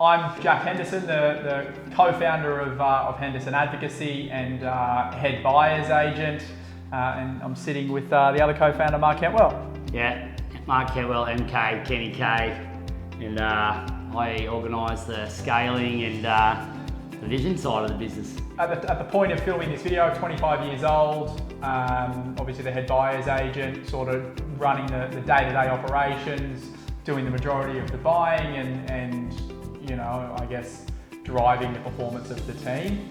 I'm Jack Henderson, the co-founder of Henderson Advocacy and head buyer's agent, and I'm sitting with the other co-founder, Mark Kentwell. Yeah, Mark Kentwell, MK, Kenny K, and I organise the scaling and the vision side of the business. At the point of filming this video, 25 years old, obviously the head buyer's agent, sort of running the day-to-day operations, doing the majority of the buying and you know, I guess driving the performance of the team.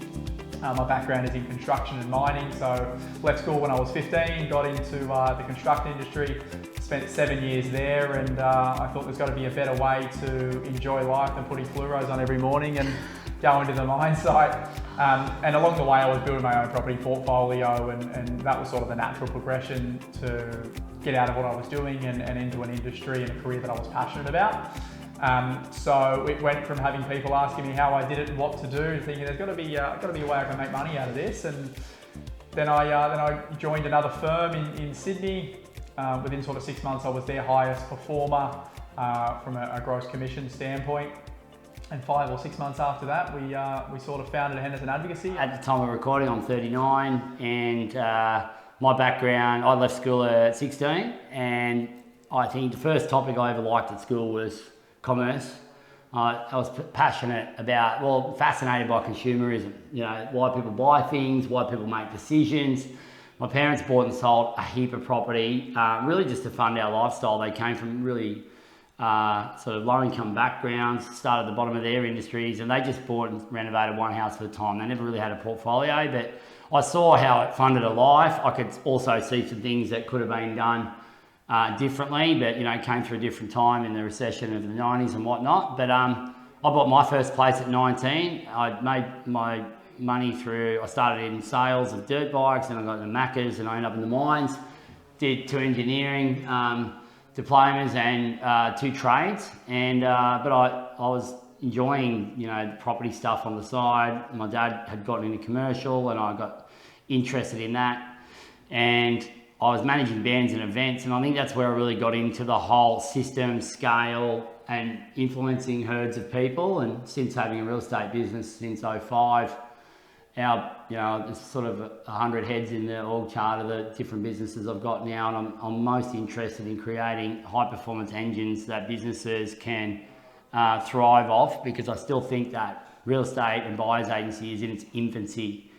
My background is in construction and mining, so left school when I was 15, got into the construction industry, spent 7 years there, and I thought there's got to be a better way to enjoy life than putting fluoros on every morning and going to the mine site. And along the way I was building my own property portfolio, and that was sort of the natural progression to get out of what I was doing and into an industry and a career that I was passionate about. So it went from having people asking me how I did it and what to do, thinking there's got to be a way I can make money out of this. And then I joined another firm in Sydney. Within sort of 6 months, I was their highest performer from a gross commission standpoint. And 5 or 6 months after that, we sort of founded Henderson Advocacy. At the time of recording, I'm 39, and my background, I left school at 16, and I think the first topic I ever liked at school was commerce. I was passionate about, fascinated by consumerism. You know, why people buy things, why people make decisions. My parents bought and sold a heap of property, really just to fund our lifestyle. They came from really sort of low-income backgrounds, started at the bottom of their industries, and they just bought and renovated one house at a time. They never really had a portfolio, but I saw how it funded a life. I could also see some things that could have been done differently, but you know, it came through a different time in the recession of the 90s and whatnot. But I bought my first place at 19. I made my money through, I started in sales of dirt bikes, and I got into Maccas, and I ended up in the mines, did 2 engineering diplomas and 2 trades, and but I was enjoying, you know, the property stuff on the side. My dad had gotten into commercial, and I got interested in that, and I was managing bands and events, and I think that's where I really got into the whole system, scale, and influencing herds of people. And since having a real estate business since 05, there's sort of 100 heads in the org chart of the different businesses I've got now, and I'm most interested in creating high performance engines that businesses can thrive off, because I still think that real estate and buyer's agency is in its infancy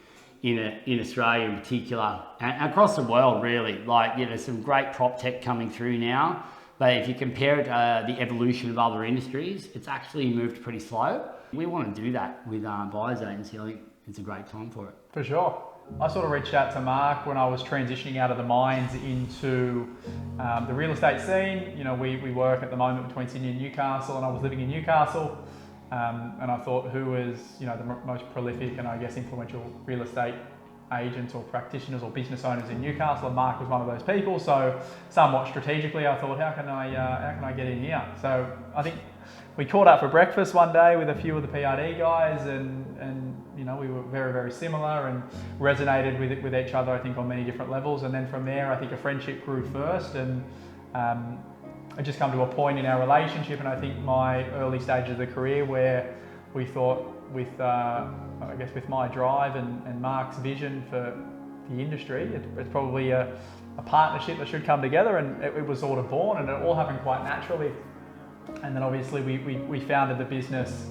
in Australia in particular, and across the world really. Like, you know, some great prop tech coming through now, but if you compare it to the evolution of other industries, it's actually moved pretty slow. We want to do that with buyer's agency. I think it's a great time for it. For sure. I sort of reached out to Mark when I was transitioning out of the mines into the real estate scene. You know, we work at the moment between Sydney and Newcastle, and I was living in Newcastle. And I thought, who was, you know, the most prolific and I guess influential real estate agents or practitioners or business owners in Newcastle, and Mark was one of those people. So somewhat strategically, I thought, how can I get in here? So I think we caught up for breakfast one day with a few of the PRD guys, and you know, we were very, very similar and resonated with each other, I think, on many different levels. And then from there, I think a friendship grew first, and it just come to a point in our relationship, and I think my early stages of the career, where we thought with my drive and Mark's vision for the industry, it's probably a partnership that should come together, and it was sort of born, and it all happened quite naturally. And then obviously we founded the business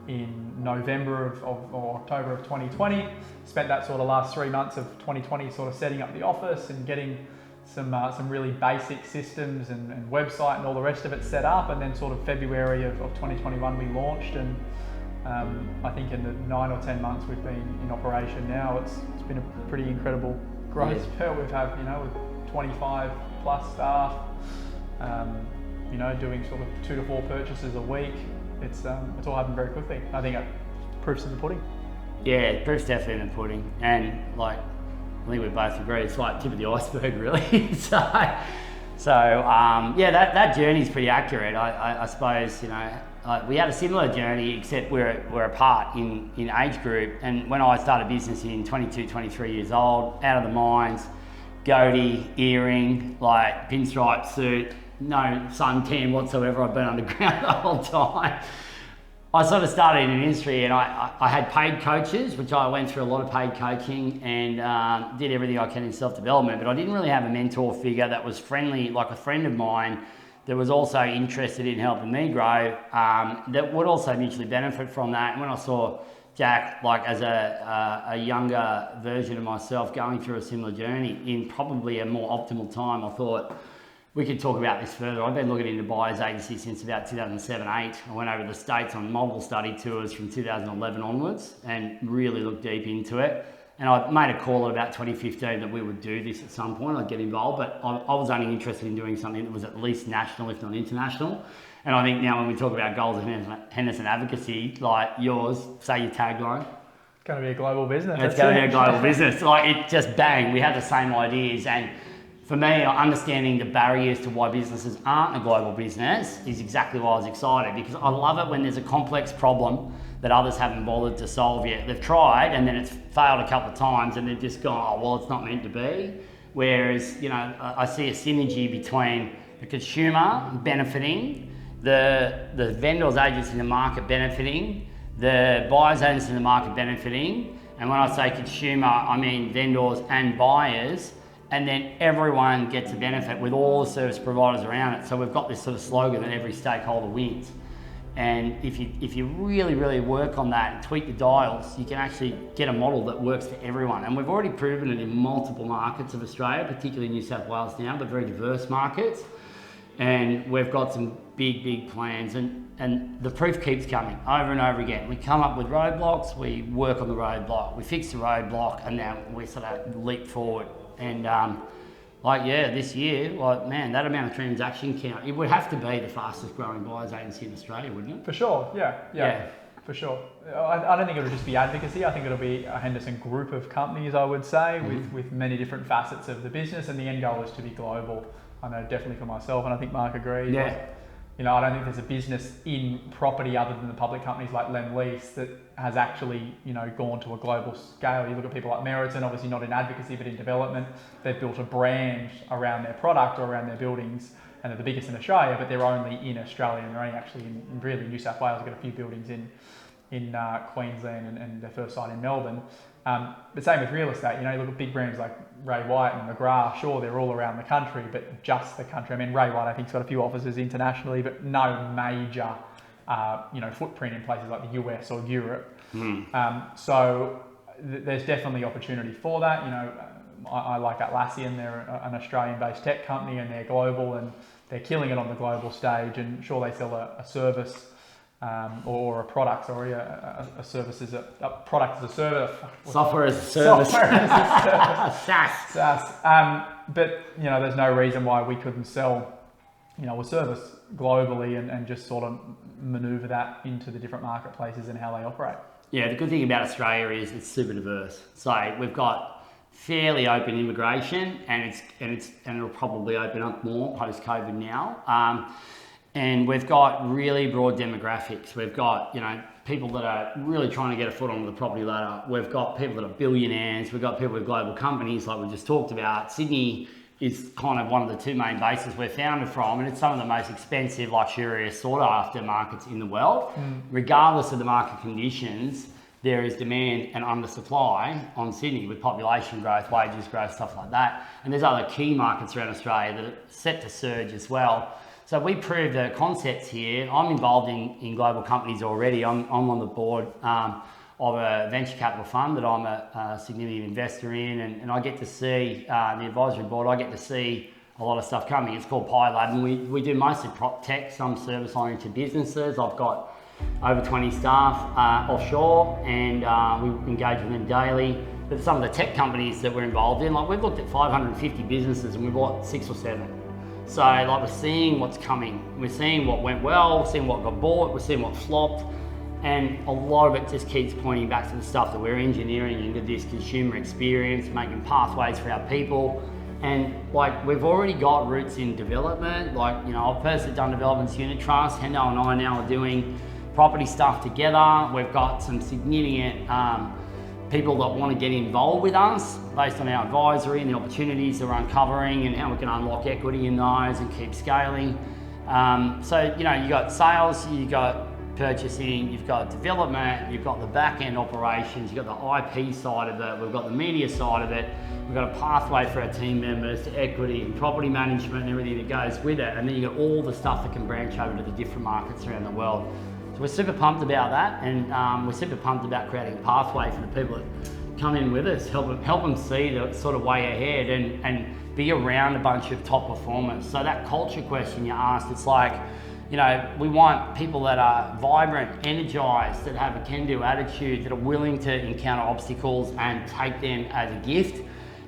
in November or October of 2020, spent that sort of last 3 months of 2020 sort of setting up the office and getting some really basic systems and website and all the rest of it set up, and then sort of February of 2021 we launched, and I think in the 9 or 10 months we've been in operation now, it's been a pretty incredible growth spurt. We've had, you know, with 25 plus staff, you know, doing sort of 2 to 4 purchases a week. It's all happened very quickly. I think proof's in the pudding. Yeah, proof's definitely in the pudding, and like, I think we both agree, it's like tip of the iceberg really. so that journey's pretty accurate. I suppose, you know, we had a similar journey, except we're apart in age group. And when I started business in 22, 23 years old, out of the mines, goatee, earring, like pinstripe suit, no suntan whatsoever. I've been underground the whole time. I sort of started in an industry, and I had paid coaches, which I went through a lot of paid coaching and did everything I can in self-development, but I didn't really have a mentor figure that was friendly, like a friend of mine that was also interested in helping me grow, that would also mutually benefit from that. And when I saw Jack, like as a younger version of myself going through a similar journey in probably a more optimal time, I thought, we could talk about this further. I've been looking into buyers agency since about 2007-8. I went over to the States on multiple study tours from 2011 onwards and really looked deep into it. And I made a call at about 2015 that we would do this at some point. I'd get involved, but I was only interested in doing something that was at least national, if not international. And I think now when we talk about goals of Henderson Advocacy, like yours, say your tagline. It's going to be a global business. It's going to be a global business. Like it just bang, we had the same ideas. And for me, understanding the barriers to why businesses aren't a global business is exactly why I was excited, because I love it when there's a complex problem that others haven't bothered to solve yet. They've tried and then it's failed a couple of times and they've just gone, oh, well, it's not meant to be. Whereas, you know, I see a synergy between the consumer benefiting, the vendors agents in the market benefiting, the buyers agents in the market benefiting. And when I say consumer, I mean vendors and buyers. And then everyone gets a benefit with all the service providers around it. So we've got this sort of slogan that every stakeholder wins. And if you really, really work on that and tweak the dials, you can actually get a model that works for everyone. And we've already proven it in multiple markets of Australia, particularly New South Wales now, but very diverse markets. And we've got some big plans. And the proof keeps coming over and over again. We come up with roadblocks, we work on the roadblock, we fix the roadblock, and now we sort of leap forward. And this year, that amount of transaction count, it would have to be the fastest growing buyers agency in Australia, wouldn't it? For sure, yeah. For sure. I don't think it'll just be advocacy. I think it'll be a Henderson group of companies, I would say, with many different facets of the business, and the end goal is to be global. I know definitely for myself, and I think Mark agrees. Yeah. Like, you know, I don't think there's a business in property other than the public companies like Lend-Lease that has actually, you know, gone to a global scale. You look at people like Meriton, obviously not in advocacy, but in development. They've built a brand around their product or around their buildings, and they're the biggest in Australia, but they're only in Australia, and they're only actually in really New South Wales. They've got a few buildings in Queensland and their first site in Melbourne. But same with real estate. You know, you look at big brands like Ray White and McGrath. Sure, they're all around the country, but just the country. I mean, Ray White, I think, has got a few offices internationally, but no major, footprint in places like the US or Europe. So there's definitely opportunity for that. You know, I like Atlassian. They're an Australian-based tech company, and they're global, and they're killing it on the global stage. And sure, they sell a service. Or a product, sorry, a service is a product as a service. Software as a service. Software as a service. SaaS. But, you know, there's no reason why we couldn't sell, you know, a service globally and just sort of maneuver that into the different marketplaces and how they operate. Yeah, the good thing about Australia is it's super diverse. So we've got fairly open immigration, and it'll probably open up more post-COVID now. And we've got really broad demographics. We've got, you know, people that are really trying to get a foot onto the property ladder. We've got people that are billionaires. We've got people with global companies like we just talked about. Sydney is kind of one of the two main bases we're founded from, and it's some of the most expensive, luxurious, sought after markets in the world. Regardless of the market conditions, there is demand and undersupply on Sydney with population growth, wages growth, stuff like that. And there's other key markets around Australia that are set to surge as well. So we prove the concepts here. I'm involved in global companies already. I'm on the board of a venture capital fund that I'm a significant investor in, and I get to see the advisory board. I get to see a lot of stuff coming. It's called PiLab, and we do mostly prop tech, some service-oriented businesses. I've got over 20 staff offshore, and we engage with them daily. But some of the tech companies that we're involved in, like we've looked at 550 businesses and we bought 6 or 7. So like we're seeing what's coming. We're seeing what went well, we're seeing what got bought, we're seeing what flopped. And a lot of it just keeps pointing back to the stuff that we're engineering into this consumer experience, making pathways for our people. And like we've already got roots in development. Like, you know, I've personally done developments unit trust. Hendo and I now are doing property stuff together. We've got some significant people that want to get involved with us based on our advisory and the opportunities that we're uncovering and how we can unlock equity in those and keep scaling. So, you know, you got sales, you got purchasing, you've got development, you've got the back end operations, you've got the IP side of it, we've got the media side of it, we've got a pathway for our team members to equity and property management and everything that goes with it, and then you've got all the stuff that can branch over to the different markets around the world. So we're super pumped about that, and we're super pumped about creating a pathway for the people that come in with us, help them see the sort of way ahead and be around a bunch of top performers. So that culture question you asked, it's like, you know, we want people that are vibrant, energized, that have a can-do attitude, that are willing to encounter obstacles and take them as a gift,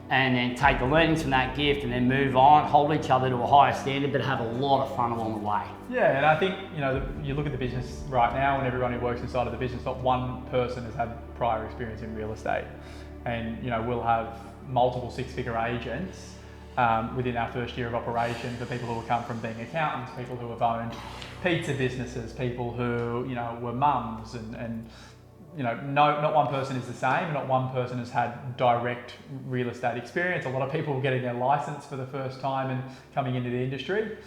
and then take the learnings from that gift and then move on, hold each other to a higher standard, but have a lot of fun along the way. Yeah, and I think, you know, you look at the business right now and everyone who works inside of the business, not one person has had prior experience in real estate. And, you know, we'll have multiple six-figure agents within our first year of operation for people who have come from being accountants, people who have owned pizza businesses, people who, you know, were mums, and you know, not one person is the same, not one person has had direct real estate experience. A lot of people are getting their license for the first time and coming into the industry.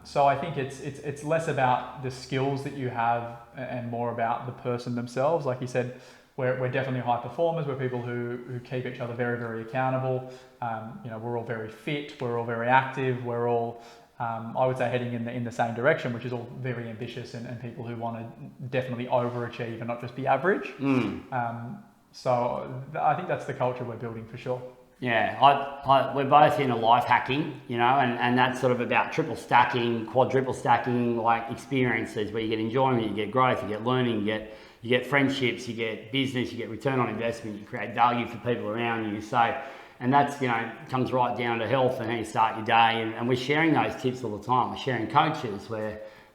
So I think it's less about the skills that you have and more about the person themselves. Like you said, we're definitely high performers. We're people who keep each other very, very accountable. You know, we're all very fit. We're all very active. We're all, I would say, heading in the same direction, which is all very ambitious and people who want to definitely overachieve and not just be average. So I think that's the culture we're building for sure. Yeah, we're both into life hacking, you know, and that's sort of about triple stacking, quadruple stacking, like experiences where you get enjoyment, you get growth, you get learning, you get friendships, you get business, you get return on investment, you create value for people around you. So, and that's, you know, comes right down to health and how you start your day. And we're sharing those tips all the time. We're sharing coaches,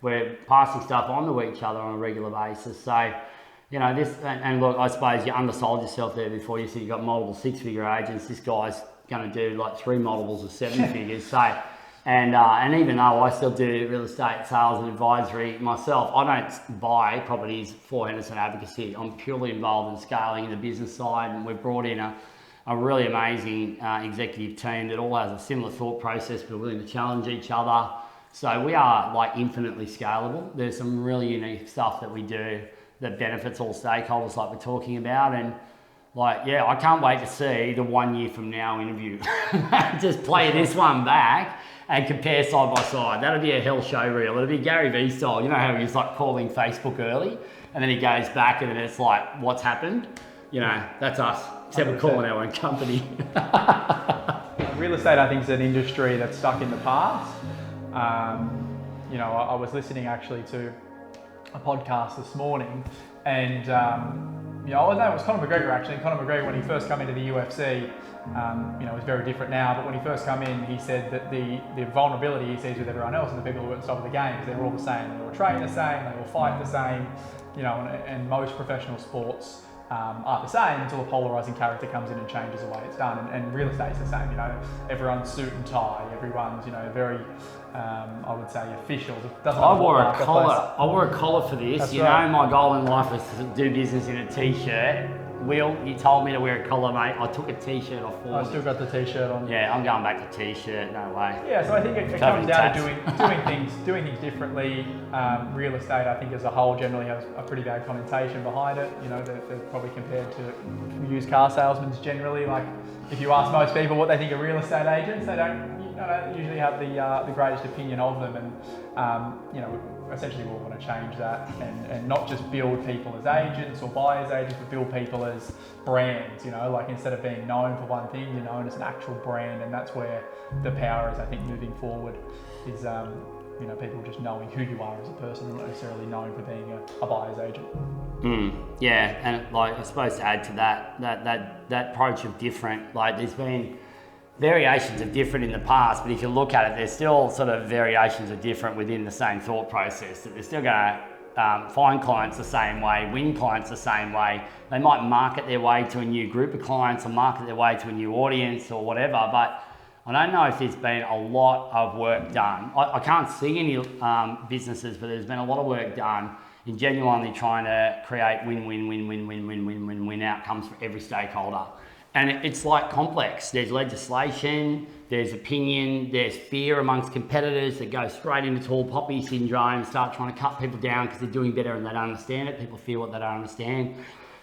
we're passing stuff on to each other on a regular basis. So, you know, this, and look, I suppose you undersold yourself there before. You said you got multiple six-figure agents. This guy's going to do like 3 multiples of 7 figures. So, and even though I still do real estate sales and advisory myself, I don't buy properties for Henderson Advocacy. I'm purely involved in scaling in the business side, and we've brought in a really amazing executive team that all has a similar thought process, but are willing to challenge each other. So we are like infinitely scalable. There's some really unique stuff that we do that benefits all stakeholders like we're talking about. And like, yeah, I can't wait to see the 1 year from now interview. Just play this one back and compare side by side. That'll be a hell show reel. It'll be Gary Vee style. You know how he's like calling Facebook early and then he goes back and then it's like, what's happened? You know, that's us. Except we're calling our own company. Real estate, I think, is an industry that's stuck in the past. You know, I was listening actually to a podcast this morning, and you know, it was Conor McGregor actually. And Conor McGregor, when he first came into the UFC, you know, it's very different now. But when he first came in, he said that the vulnerability he sees with everyone else and the people who are at the top of the game is they're all the same. They all train the same. They all fight the same. You know, and most professional sports are the same until a polarizing character comes in and changes the way it's done. And real estate's the same. You know, everyone's suit and tie. Everyone's, you know, very, I would say, official. I wore a collar. I wore a collar for this. That's you right. know, my goal in life was to do business in a t-shirt. Will, you told me to wear a collar, mate. I took a t-shirt off for I still got the t-shirt on. Yeah, I'm going back to t-shirt. No way. Yeah, so I think it comes down to doing things differently. Real estate, I think, as a whole, generally has a pretty bad connotation behind it. You know, they're probably compared to used car salesmen generally. Like, if you ask most people what they think of real estate agents, they don't usually have the greatest opinion of them. And you know, essentially we want to change that and not just build people as agents or buy as agents, but build people as brands. You know, like instead of being known for one thing, you're known as an actual brand, and that's where the power is, I think, moving forward. Is you know, people just knowing who you are as a person, not necessarily known for being a buyer's agent. Yeah, and like I suppose to add to that approach of different, like there's been variations of different in the past, but if you look at it, there's still sort of variations of different within the same thought process, that they're still going to find clients the same way, win clients the same way. They might market their way to a new group of clients or market their way to a new audience or whatever, but I don't know if there's been a lot of work done. I can't see any businesses, but there's been a lot of work done in genuinely trying to create win outcomes for every stakeholder. And it's like complex. There's legislation, there's opinion, there's fear amongst competitors that go straight into tall poppy syndrome, start trying to cut people down because they're doing better and they don't understand it. People fear what they don't understand.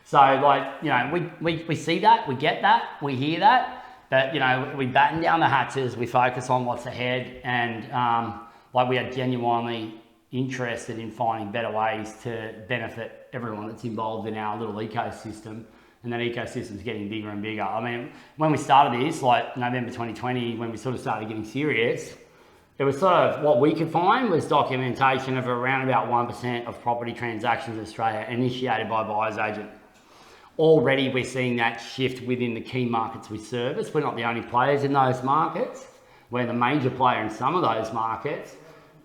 So like, you know, we see that, we get that, we hear that, but you know, we batten down the hatches, we focus on what's ahead, and like we are genuinely interested in finding better ways to benefit everyone that's involved in our little ecosystem. And that ecosystem's getting bigger and bigger. I mean, when we started this, like November 2020, when we sort of started getting serious, it was sort of what we could find was documentation of around about 1% of property transactions in Australia initiated by a buyer's agent. Already we're seeing that shift within the key markets we service. We're not the only players in those markets. We're the major player in some of those markets.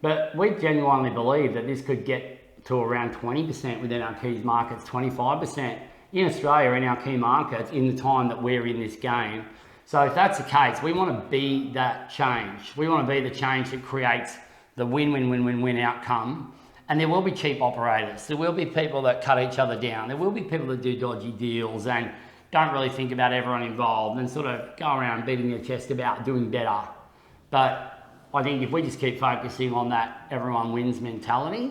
But we genuinely believe that this could get to around 20% within our key markets, 25% in Australia in our key markets in the time that we're in this game. So if that's the case, we want to be that change. We want to be the change that creates the win-win-win-win-win outcome. And there will be cheap operators. There will be people that cut each other down. There will be people that do dodgy deals and don't really think about everyone involved and sort of go around beating their chest about doing better. But I think if we just keep focusing on that everyone wins mentality,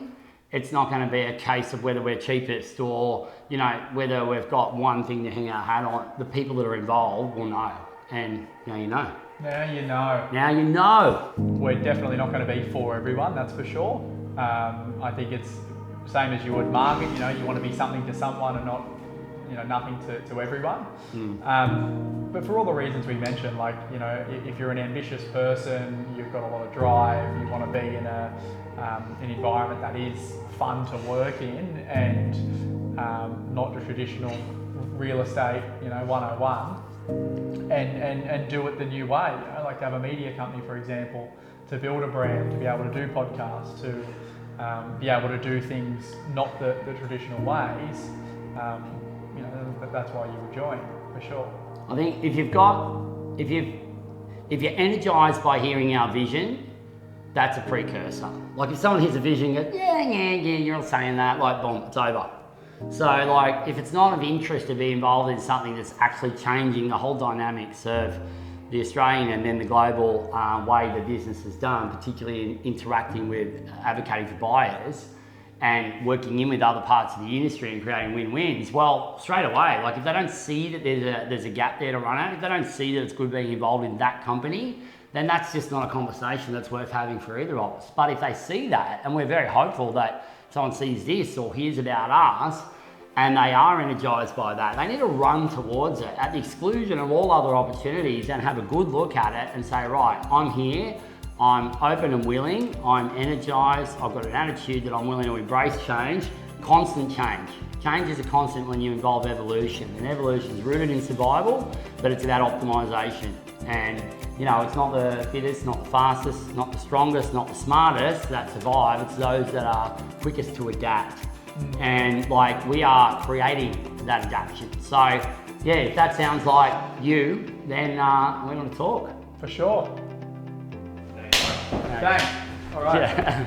it's not going to be a case of whether we're cheapest or, you know, whether we've got one thing to hang our hat on. The people that are involved will know. And now you know. Now you know. Now you know. We're definitely not going to be for everyone, that's for sure. I think it's same as you would market, you know, you want to be something to someone and not, you know, nothing to everyone. But for all the reasons we mentioned, like, you know, if you're an ambitious person, you've got a lot of drive, you want to be in an environment that is fun to work in and not the traditional real estate, you know, 101, and do it the new way. You know, like to have a media company, for example, to build a brand, to be able to do podcasts, to be able to do things not the traditional ways. You know, that's why you would join, for sure. I think if you're energized by hearing our vision, that's a precursor. Like if someone hears a vision and goes, yeah, you're all saying that, like boom, it's over. So like if it's not of interest to be involved in something that's actually changing the whole dynamics of the Australian and then the global way the business is done, particularly in interacting with advocating for buyers and working in with other parts of the industry and creating win-wins, well, straight away, like if they don't see that there's a gap there to run at, if they don't see that it's good being involved in that company, then that's just not a conversation that's worth having for either of us. But if they see that, and we're very hopeful that someone sees this or hears about us, and they are energised by that, they need to run towards it at the exclusion of all other opportunities and have a good look at it and say, right, I'm here, I'm open and willing, I'm energised, I've got an attitude that I'm willing to embrace change, constant change. Change is a constant when you involve evolution, and evolution is rooted in survival, but it's about optimisation. And you know, it's not the fittest, not the fastest, not the strongest, not the smartest that survive, it's those that are quickest to adapt. And like we are creating that adaptation. So yeah, if that sounds like you, then we're going to talk. For sure. Thanks. All right. Yeah.